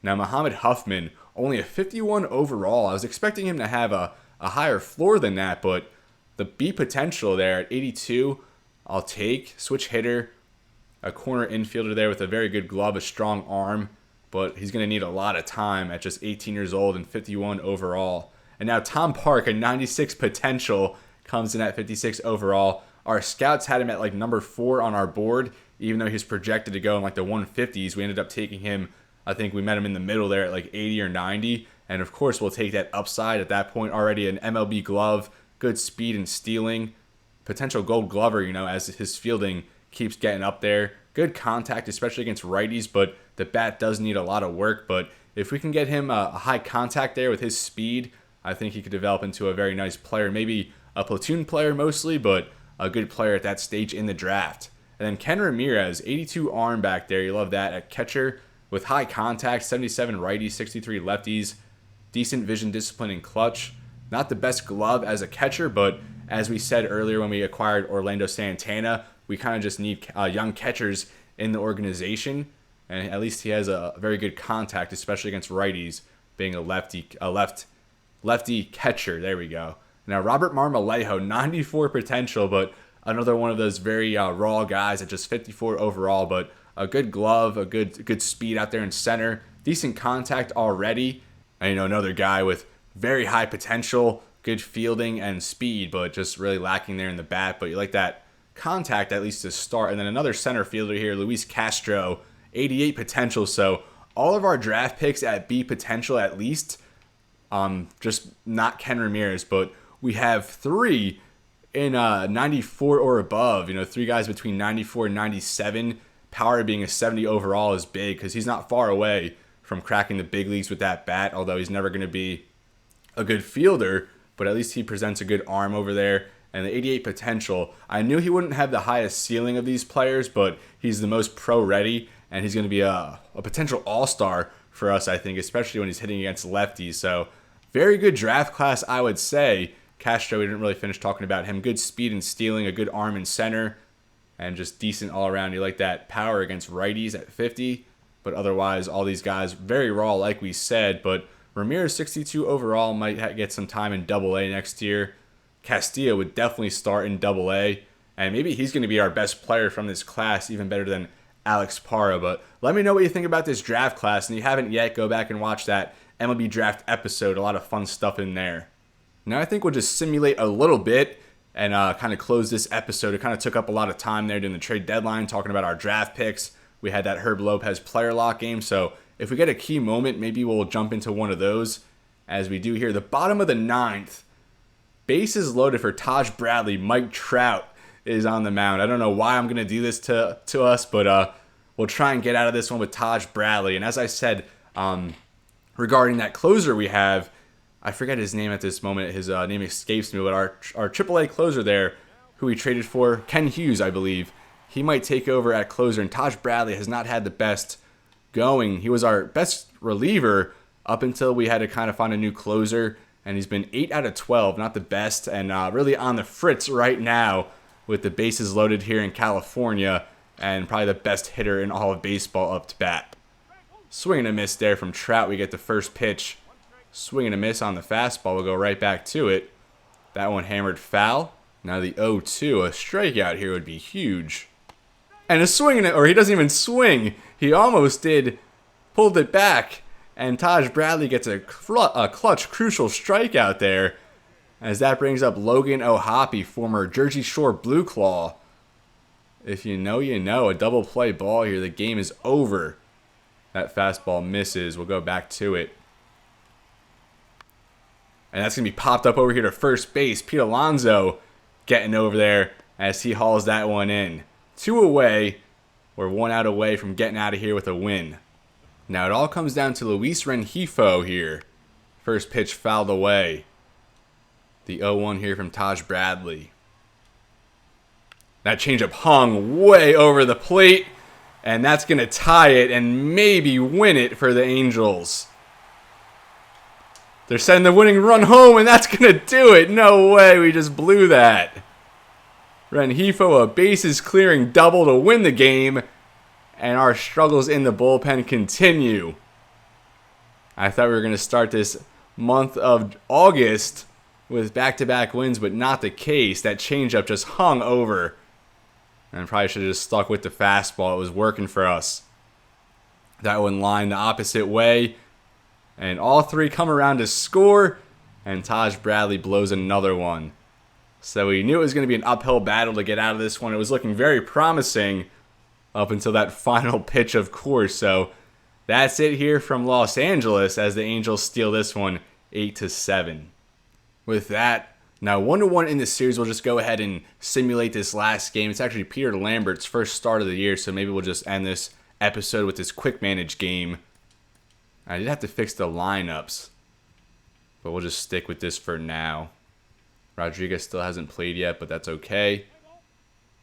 Now, Muhammad Huffman, only a 51 overall. I was expecting him to have a higher floor than that, but the B potential there at 82, I'll take. Switch hitter, a corner infielder there with a very good glove, a strong arm, but he's going to need a lot of time at just 18 years old and 51 overall. And now Tom Park, a 96 potential, comes in at 56 overall. Our scouts had him at like number 4 on our board, even though he's projected to go in like the 150s. We ended up taking him, I think we met him in the middle there at like 80 or 90. And of course, we'll take that upside at that point. Already an MLB glove, good speed and stealing, potential gold glover, as his fielding keeps getting up there. Good contact, especially against righties, but the bat does need a lot of work. But if we can get him a high contact there with his speed, I think he could develop into a very nice player. Maybe a platoon player mostly, but a good player at that stage in the draft. And then Ken Ramirez, 82 arm back there. You love that at catcher with high contact, 77 righties, 63 lefties. Decent vision, discipline, and clutch. Not the best glove as a catcher, but as we said earlier when we acquired Orlando Santana, we kind of just need young catchers in the organization. And at least he has a very good contact, especially against righties, being a lefty catcher. There we go. Now, Robert Marmolejo, 94 potential, but another one of those very raw guys at just 54 overall, but a good glove, a good speed out there in center, decent contact already. And, another guy with very high potential, good fielding and speed, but just really lacking there in the bat. But you like that contact at least to start. And then another center fielder here, Luis Castro, 88 potential. So all of our draft picks at B potential at least, just not Ken Ramirez, but we have 3 in 94 or above. 3 guys between 94 and 97. Power being a 70 overall is big because he's not far away from cracking the big leagues with that bat, although he's never going to be a good fielder, but at least he presents a good arm over there. And the 88 potential, I knew he wouldn't have the highest ceiling of these players, but he's the most pro-ready, and he's going to be a potential all-star for us, I think, especially when he's hitting against lefties. So very good draft class, I would say. Castro, we didn't really finish talking about him. Good speed and stealing, a good arm in center, and just decent all around. You like that power against righties at 50, but otherwise all these guys very raw, like we said. But Ramirez, 62 overall, might get some time in Double-A next year. Castillo would definitely start in Double-A, and maybe he's going to be our best player from this class, even better than Alex Parra. But let me know what you think about this draft class. And if you haven't yet, go back and watch that MLB draft episode. A lot of fun stuff in there. Now I think we'll just simulate a little bit and kind of close this episode. It kind of took up a lot of time there during the trade deadline, talking about our draft picks. We had that Herb Lopez player lock game. So if we get a key moment, maybe we'll jump into one of those as we do here. The bottom of the 9th, bases loaded for Taj Bradley. Mike Trout is on the mound. I don't know why I'm going to do this to us, but we'll try and get out of this one with Taj Bradley. And as I said, regarding that closer we have, I forget his name at this moment. His name escapes me, but our AAA closer there, who we traded for, Ken Hughes, I believe, he might take over at closer. And Taj Bradley has not had the best going. He was our best reliever up until we had to kind of find a new closer. And he's been 8 out of 12, not the best, and really on the fritz right now with the bases loaded here in California, and probably the best hitter in all of baseball up to bat. Swing and a miss there from Trout. We get the first pitch. Swing and a miss on the fastball. We'll go right back to it. That one hammered foul. Now the 0-2. A strikeout here would be huge. And a swing and or he doesn't even swing. He almost did. Pulled it back. And Taj Bradley gets a clutch, crucial strikeout there. As that brings up Logan O'Hoppe, former Jersey Shore Blue Claw. If you know, you know. A double play ball here. The game is over. That fastball misses. We'll go back to it. And that's going to be popped up over here to first base. Pete Alonso getting over there as he hauls that one in. 2 away. We're 1 out away from getting out of here with a win. Now it all comes down to Luis Rengifo here. First pitch fouled away. The 0-1 here from Taj Bradley. That changeup hung way over the plate. And that's going to tie it and maybe win it for the Angels. They're sending the winning run home, and that's going to do it. No way, we just blew that. Rengifo, a bases clearing double to win the game, and our struggles in the bullpen continue. I thought we were going to start this month of August with back-to-back wins, but not the case. That changeup just hung over, and probably should have just stuck with the fastball. It was working for us. That one lined the opposite way. And all three come around to score, and Taj Bradley blows another one. So we knew it was going to be an uphill battle to get out of this one. It was looking very promising up until that final pitch, of course. So that's it here from Los Angeles as the Angels steal this one 8-7. With that, now 1-1 in the series, we'll just go ahead and simulate this last game. It's actually Peter Lambert's first start of the year, so maybe we'll just end this episode with this quick manage game. I did have to fix the lineups, but we'll just stick with this for now. Rodriguez still hasn't played yet, but that's okay.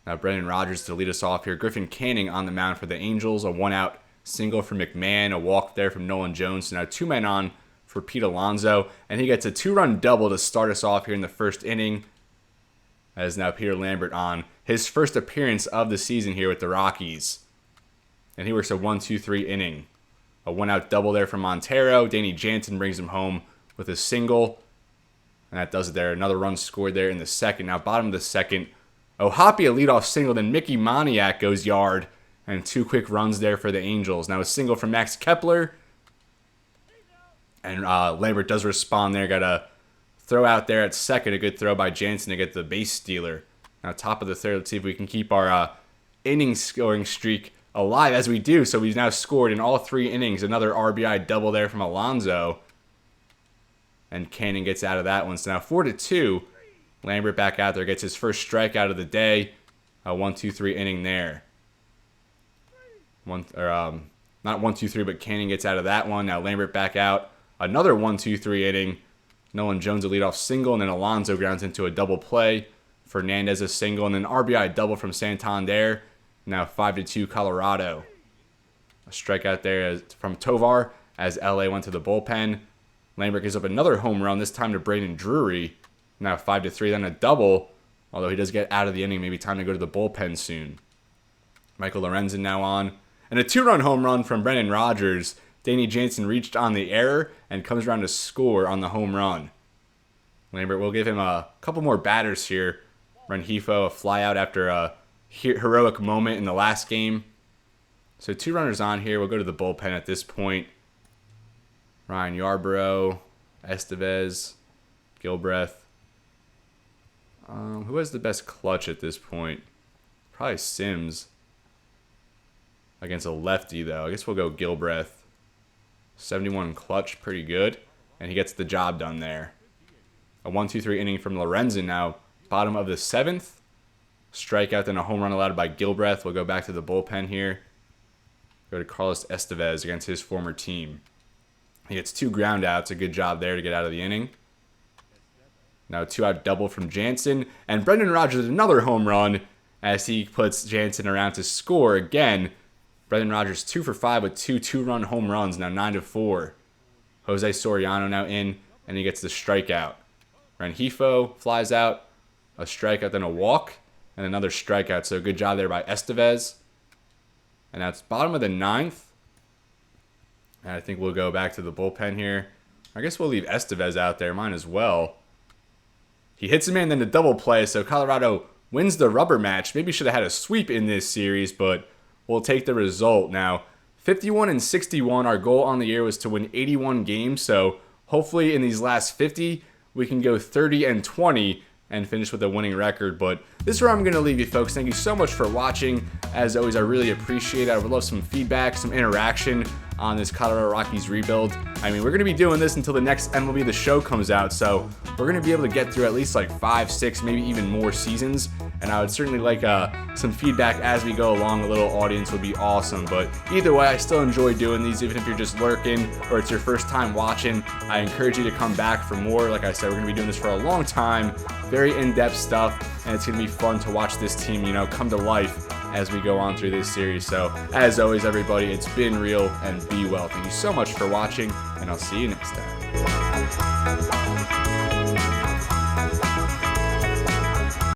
Now Brendan Rodgers to lead us off here. Griffin Canning on the mound for the Angels. A 1-out single for McMahon. A walk there from Nolan Jones. So now 2 men on for Pete Alonso. And he gets a 2-run double to start us off here in the first inning. As now Peter Lambert on his first appearance of the season here with the Rockies. And he works a 1-2-3 inning. A 1-out double there from Montero. Danny Jansen brings him home with a single. And that does it there. Another run scored there in the second. Now bottom of the second. O'Hoppe a leadoff single. Then Mickey Moniak goes yard. And 2 quick runs there for the Angels. Now a single from Max Kepler. And Lambert does respond there. Got a throw out there at second. A good throw by Jansen to get the base stealer. Now top of the third. Let's see if we can keep our inning scoring streak alive as we do. So we've now scored in all 3 innings. Another RBI double there from Alonso. And Canning gets out of that one. So now 4-2. Lambert back out there. Gets his first strikeout of the day. A 1-2-3 inning there. Not 1-2-3, but Canning gets out of that one. Now Lambert back out. Another 1-2-3 inning. Nolan Jones a leadoff single. And then Alonso grounds into a double play. Fernandez a single. And then RBI double from Santander. Now 5-2 Colorado. A strikeout there from Tovar as LA went to the bullpen. Lambert gives up another home run, this time to Braden Drury. Now 5-3, then a double. Although he does get out of the inning, maybe time to go to the bullpen soon. Michael Lorenzen now on. And a 2-run home run from Brendan Rodgers. Danny Jansen reached on the error and comes around to score on the home run. Lambert will give him a couple more batters here. Rengifo, a flyout after a heroic moment in the last game. So 2 runners on here. We'll go to the bullpen at this point. Ryan Yarbrough, Estevez, Gilbreth. Who has the best clutch at this point? Probably Sims. Against a lefty, though. I guess we'll go Gilbreth. 71 clutch, pretty good. And he gets the job done there. A 1-2-3 inning from Lorenzen now. Bottom of the 7th. Strikeout, then a home run allowed by Gilbreth. We'll go back to the bullpen here. Go to Carlos Estevez against his former team. He gets 2 ground outs. A good job there to get out of the inning. Now a 2-out double from Jansen. And Brendan Rodgers another home run as he puts Jansen around to score again. Brendan Rodgers 2 for 5 with 2 2-run home runs, now 9-4. Jose Soriano now in, and he gets the strikeout. Rengifo flies out, a strikeout, then a walk, and another strikeout. So good job there by Estevez. And that's bottom of the 9th. And I think we'll go back to the bullpen here. I guess we'll leave Estevez out there, might as well. He hits him in, then a double play, so Colorado wins the rubber match. Maybe should have had a sweep in this series, but we'll take the result. Now, 51-61, our goal on the year was to win 81 games, so hopefully in these last 50, we can go 30-20 and finish with a winning record. But this is where I'm going to leave you, folks. Thank you so much for watching. As always, I really appreciate it. I would love some feedback, some interaction on this Colorado Rockies rebuild. I mean, we're going to be doing this until the next MLB The Show comes out, so we're going to be able to get through at least like 5, 6, maybe even more seasons. And I would certainly like some feedback as we go along. A little audience would be awesome. But either way, I still enjoy doing these, even if you're just lurking or it's your first time watching. I encourage you to come back for more. Like I said, we're going to be doing this for a long time. Very in-depth stuff, and it's going to be fun to watch this team, come to life as we go on through this series. So, as always, everybody, it's been real, and be well. Thank you so much for watching, and I'll see you next time.